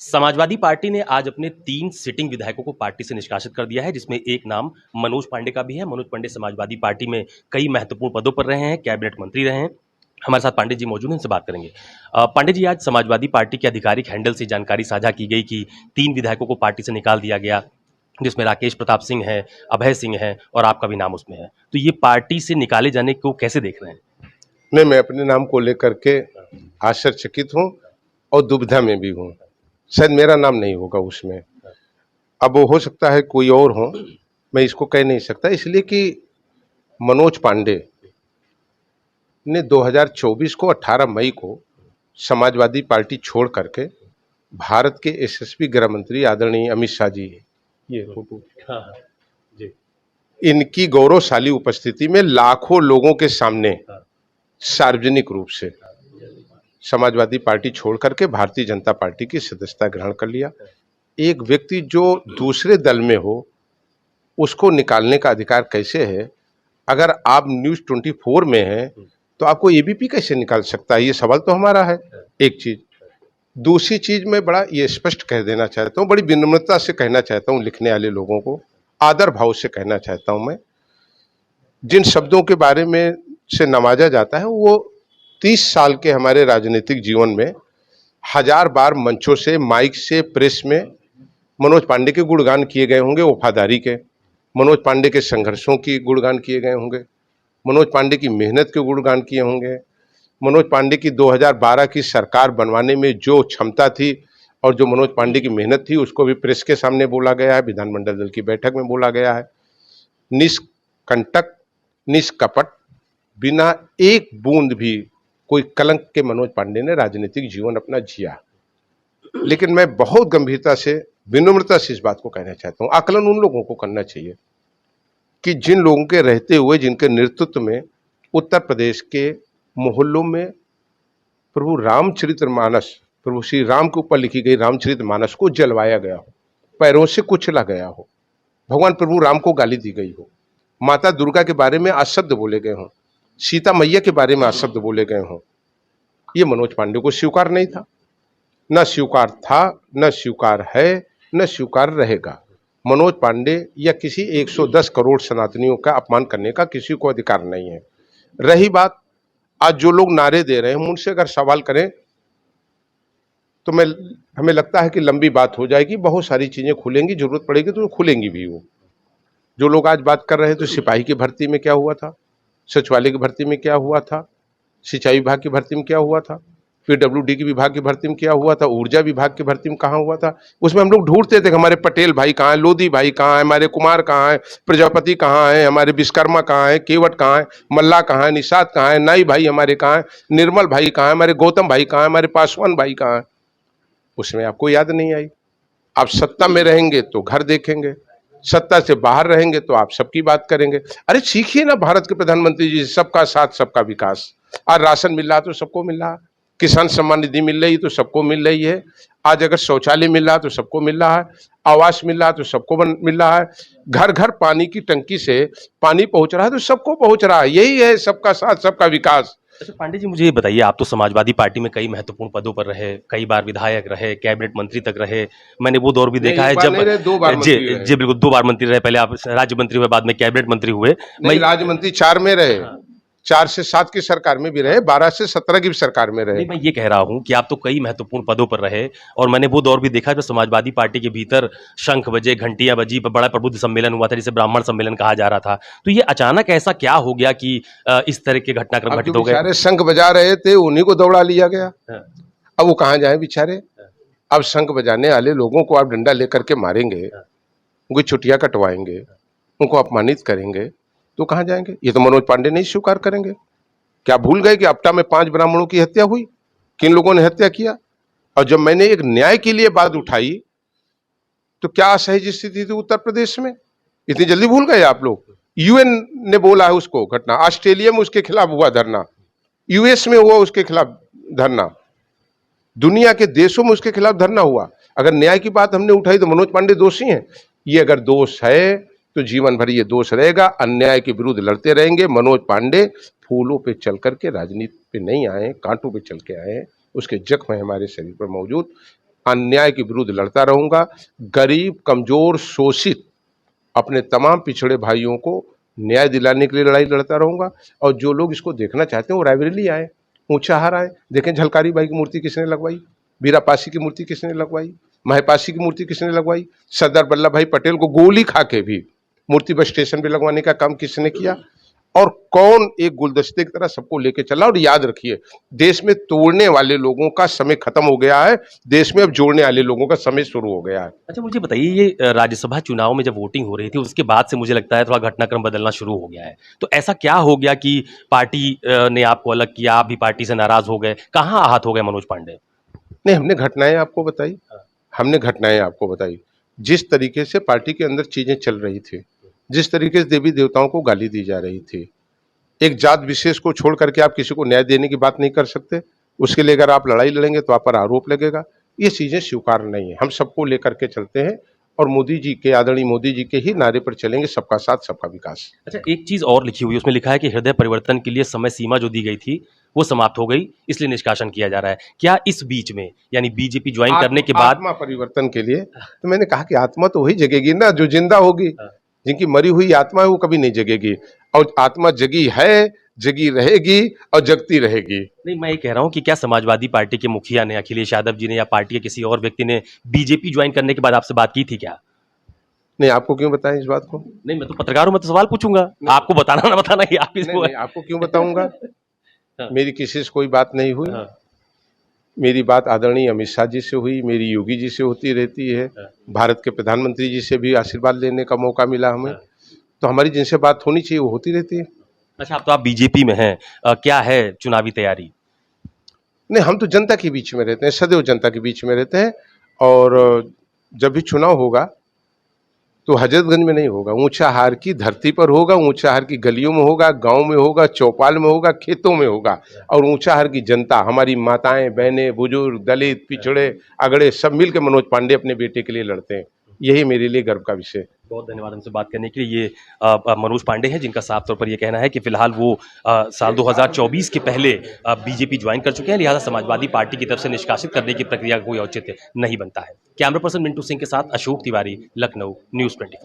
Samajwadi party ने आज अपने 3 सिटिंग विधायकों को पार्टी से निष्कासित कर दिया है, जिसमें एक नाम मनोज पांडे का भी है। मनोज पांडे समाजवादी पार्टी में कई महत्वपूर्ण पदों पर रहे हैं, कैबिनेट मंत्री रहे हैं। हमारे साथ पांडे जी मौजूद हैं, उनसे बात करेंगे। पांडे जी, आज समाजवादी पार्टी के आधिकारिक हैंडल से जानकारी साझा की गई कि 3 विधायकों को पार्टी से निकाल दिया गया, जिसमें राकेश प्रताप सिंह है, अभय सिंह है और आपका भी नाम उसमें है। तो ये पार्टी से निकाले जाने को कैसे देख रहे हैं? नहीं, मैं अपने नाम को लेकर के आश्चर्यचकित हूँ और दुविधा में भी हूँ। शायद मेरा नाम नहीं होगा उसमें। अब वो हो सकता है कोई और हो, मैं इसको कह नहीं सकता, इसलिए कि मनोज पांडे ने 2024 को 18 मई को समाजवादी पार्टी छोड़ करके भारत के यशस्वी गृह मंत्री आदरणीय अमित शाह जी, ये फोटो जी, इनकी गौरवशाली उपस्थिति में लाखों लोगों के सामने सार्वजनिक रूप से समाजवादी पार्टी छोड़ करके भारतीय जनता पार्टी की सदस्यता ग्रहण कर लिया। एक व्यक्ति जो दूसरे दल में हो उसको निकालने का अधिकार कैसे है? अगर आप न्यूज़ 24 में हैं तो आपको एबीपी कैसे निकाल सकता है? ये सवाल तो हमारा है। एक चीज। दूसरी चीज, मैं बड़ा ये स्पष्ट कह देना चाहता हूँ, बड़ी विनम्रता से कहना चाहता हूँ, लिखने वाले लोगों को आदर भाव से कहना चाहता हूँ। मैं जिन शब्दों के बारे में से नवाजा जाता है, वो 30 साल के हमारे राजनीतिक जीवन में 1000 बार मंचों से, माइक से, प्रेस में मनोज पांडे के गुणगान किए गए होंगे, वफादारी के, मनोज पांडे के संघर्षों की गुणगान किए गए होंगे, मनोज पांडे की मेहनत के गुणगान किए होंगे, मनोज पांडे की 2012 की सरकार बनवाने में जो क्षमता थी और जो मनोज पांडे की मेहनत थी उसको भी प्रेस के सामने बोला गया है, विधानमंडल दल की बैठक में बोला गया है। निष्कंटक, निष्कपट, बिना एक बूंद भी कोई कलंक के मनोज पांडे ने राजनीतिक जीवन अपना जिया। लेकिन मैं बहुत गंभीरता से, विनम्रता से इस बात को कहना चाहता हूं, आकलन उन लोगों को करना चाहिए कि जिन लोगों के रहते हुए, जिनके नेतृत्व में उत्तर प्रदेश के मोहल्लों में प्रभु रामचरितमानस, प्रभु श्री राम के ऊपर लिखी गई रामचरितमानस को जलवाया गया हो, पैरों से कुचला गया हो, भगवान प्रभु राम को गाली दी गई हो, माता दुर्गा के बारे में अशब्द बोले गए हों, सीता मैया के बारे में अशब्द बोले गए हों, ये मनोज पांडे को स्वीकार नहीं था। न स्वीकार था, न स्वीकार है, न स्वीकार रहेगा। मनोज पांडे या किसी 110 करोड़ सनातनियों का अपमान करने का किसी को अधिकार नहीं है। रही बात, आज जो लोग नारे दे रहे हैं उनसे अगर सवाल करें तो हमें लगता है कि लंबी बात हो जाएगी, बहुत सारी चीजें खुलेंगी, जरूरत पड़ेगी तो खुलेंगी भी। वो जो लोग आज बात कर रहे हैं तो सिपाही की भर्ती में क्या हुआ था, सचिवालय की भर्ती में क्या हुआ था, सिंचाई विभाग की भर्ती में क्या हुआ था, पीडब्ल्यूडी की विभाग की भर्ती में क्या हुआ था, ऊर्जा विभाग की भर्ती में कहाँ हुआ था, उसमें हम लोग ढूंढते थे हमारे पटेल भाई कहाँ है, लोधी भाई कहाँ है, हमारे कुमार कहाँ है, प्रजापति कहाँ है, हमारे विश्वकर्मा कहाँ है, केवट कहाँ है, मल्ला कहाँ है, निषाद कहाँ है, नाई भाई हमारे कहाँ है, निर्मल भाई कहाँ है, हमारे गौतम भाई कहाँ है, हमारे पासवान भाई कहाँ है। उसमें आपको याद नहीं आई। आप सत्ता में रहेंगे तो घर देखेंगे, सत्ता से बाहर रहेंगे तो आप सबकी बात करेंगे। अरे सीखिए ना भारत के प्रधानमंत्री जी, सबका साथ सबका विकास। आज राशन मिल रहा तो सबको मिल रहा, किसान सम्मान निधि मिल रही तो सबको मिल रही है, आज अगर शौचालय मिल रहा तो सबको मिल रहा है, आवास मिल रहा तो सबको मिल रहा है, घर घर पानी की टंकी से पानी पहुंच रहा है तो सबको पहुंच रहा है। यही है सबका साथ सबका विकास। अच्छा पांडे जी, मुझे ये बताइए, आप तो समाजवादी पार्टी में कई महत्वपूर्ण पदों पर रहे, कई बार विधायक रहे, कैबिनेट मंत्री तक रहे। मैंने वो दौर भी देखा है जब 2 बार जी जी बिल्कुल 2 बार मंत्री रहे। पहले आप राज्य मंत्री हुए, बाद में कैबिनेट मंत्री हुए। नहीं, राज्य मंत्री 4 में रहे, 4 से 7 की सरकार में भी रहे, 12 से 17 की सरकार में रहे। नहीं, मैं ये कह रहा हूं कि आप तो कई महत्वपूर्ण पदों पर रहे और मैंने वो दौर भी देखा जब समाजवादी पार्टी के भीतर शंख बजे, घंटियां बजी, बड़ा प्रबुद्ध सम्मेलन हुआ था जिसे ब्राह्मण सम्मेलन कहा जा रहा था। तो ये अचानक ऐसा क्या हो गया कि इस तरह के घटनाक्रम घटित हो गए? बेचारे शंख बजा रहे थे, उन्हीं को दौड़ा लिया गया। अब वो कहाँ जाए बेचारे? अब शंख बजाने वाले लोगों को आप डंडा लेकर के मारेंगे, उनकी छुट्टियां कटवाएंगे, उनको अपमानित करेंगे तो कहाँ जाएंगे? ये तो मनोज पांडे नहीं स्वीकार करेंगे। क्या भूल गए कि अपटा में 5 ब्राह्मणों की हत्या हुई? किन लोगों ने हत्या किया? और जब मैंने एक न्याय के लिए बात उठाई तो क्या असहज स्थिति थी उत्तर प्रदेश में? इतनी जल्दी भूल गए आप लोग? यूएन ने बोला है उसको घटना, ऑस्ट्रेलिया में उसके खिलाफ हुआ धरना, यूएस में हुआ उसके खिलाफ धरना, दुनिया के देशों में उसके खिलाफ धरना हुआ। अगर न्याय की बात हमने उठाई तो मनोज पांडे दोषी हैं। ये अगर दोष है तो जीवन भर ये दोष रहेगा, अन्याय के विरुद्ध लड़ते रहेंगे। मनोज पांडे फूलों पे चल करके राजनीति पे नहीं आए, कांटों पे चल के आए हैं, उसके जख्म है हमारे शरीर पर मौजूद। अन्याय के विरुद्ध लड़ता रहूंगा। गरीब, कमजोर, शोषित अपने तमाम पिछड़े भाइयों को न्याय दिलाने के लिए लड़ाई लड़ता रहूंगा। और जो लोग इसको देखना चाहते हैं वो रायबरेली आए, ऊंचाहार आए। देखें झलकारी बाई की मूर्ति किसने लगवाई, बीरापासी की मूर्ति किसने लगवाई, महपासी की मूर्ति किसने लगवाई, सरदार वल्लभ भाई पटेल को गोली खा के भी मूर्ति बस स्टेशन पे लगवाने का काम किसने किया। और कौन एक गुलदस्ते की तरह सबको लेके चला। और याद रखिए, देश में तोड़ने वाले लोगों का समय खत्म हो गया है, देश में अब जोड़ने वाले लोगों का समय शुरू हो गया है। अच्छा, मुझे बताइए, ये राज्यसभा चुनाव में जब वोटिंग हो रही थी उसके बाद से मुझे लगता है थोड़ा घटनाक्रम बदलना शुरू हो गया है। तो ऐसा क्या हो गया कि पार्टी ने आपको अलग किया, आप भी पार्टी से नाराज हो गए? कहाँ आहत हो गए मनोज पांडे? नहीं, हमने घटनाएं आपको बताई, हमने घटनाएं आपको बताई। जिस तरीके से पार्टी के अंदर चीजें चल रही थी, जिस तरीके से देवी देवताओं को गाली दी जा रही थी, एक जात विशेष को छोड़ करके आप किसी को न्याय देने की बात नहीं कर सकते। उसके लिए अगर आप लड़ाई लड़ेंगे तो आप पर आरोप लगेगा। ये चीजें स्वीकार नहीं है। हम सबको लेकर के चलते हैं और मोदी जी के, आदरणीय मोदी जी के ही नारे पर चलेंगे, सबका साथ सबका विकास। अच्छा, एक चीज और लिखी हुई है, उसमें लिखा है कि हृदय परिवर्तन के लिए समय सीमा जो दी गई थी वो समाप्त हो गई, इसलिए निष्कासन किया जा रहा है। क्या इस बीच में, यानी बीजेपी ज्वाइन करने के बाद आत्मा परिवर्तन के लिए, तो मैंने कहा कि आत्मा तो वही जगेगी ना जो जिंदा होगी। जिनकी मरी हुई आत्मा है वो कभी नहीं जगेगी, और आत्मा जगी है, जगी रहेगी और जगती रहेगी। नहीं, मैं ये कह रहा हूँ कि क्या समाजवादी पार्टी के मुखिया ने, अखिलेश यादव जी ने या पार्टी के किसी और व्यक्ति ने बीजेपी ज्वाइन करने के बाद आपसे बात की थी क्या? नहीं, आपको क्यों बताएं इस बात को? नहीं, मैं तो पत्रकार हूं, मैं तो सवाल पूछूंगा, आपको बताना ना बताना ये आप नहीं, नहीं, आपको क्यों बताऊंगा? हाँ। मेरी किसी से कोई बात नहीं हुई। हाँ। मेरी बात आदरणीय अमित शाह जी से हुई, मेरी योगी जी से होती रहती है, भारत के प्रधानमंत्री जी से भी आशीर्वाद लेने का मौका मिला हमें। तो हमारी जिनसे बात होनी चाहिए वो होती रहती है। अच्छा, अब तो आप बीजेपी में हैं, क्या है चुनावी तैयारी? नहीं, हम तो जनता के बीच में रहते हैं, सदैव जनता के बीच में रहते हैं। और जब भी चुनाव होगा तो हजरतगंज में नहीं होगा, ऊंचाहार की धरती पर होगा, ऊंचाहार की गलियों में होगा, गांव में होगा, चौपाल में होगा, खेतों में होगा। और ऊंचाहार की जनता, हमारी माताएं, बहनें, बुजुर्ग, दलित, पिछड़े, अगड़े सब मिलकर मनोज पांडे अपने बेटे के लिए लड़ते हैं। यही मेरे लिए गर्व का विषय। बहुत धन्यवाद हमसे बात करने के लिए। ये मनोज पांडे हैं, जिनका साफ तौर पर ये कहना है कि फिलहाल वो साल 2024 के पहले बीजेपी ज्वाइन कर चुके हैं, लिहाजा समाजवादी पार्टी की तरफ से निष्कासित करने की प्रक्रिया का कोई औचित्य नहीं बनता है। कैमरा पर्सन मिंटू सिंह के साथ अशोक तिवारी, लखनऊ, न्यूज़ 24।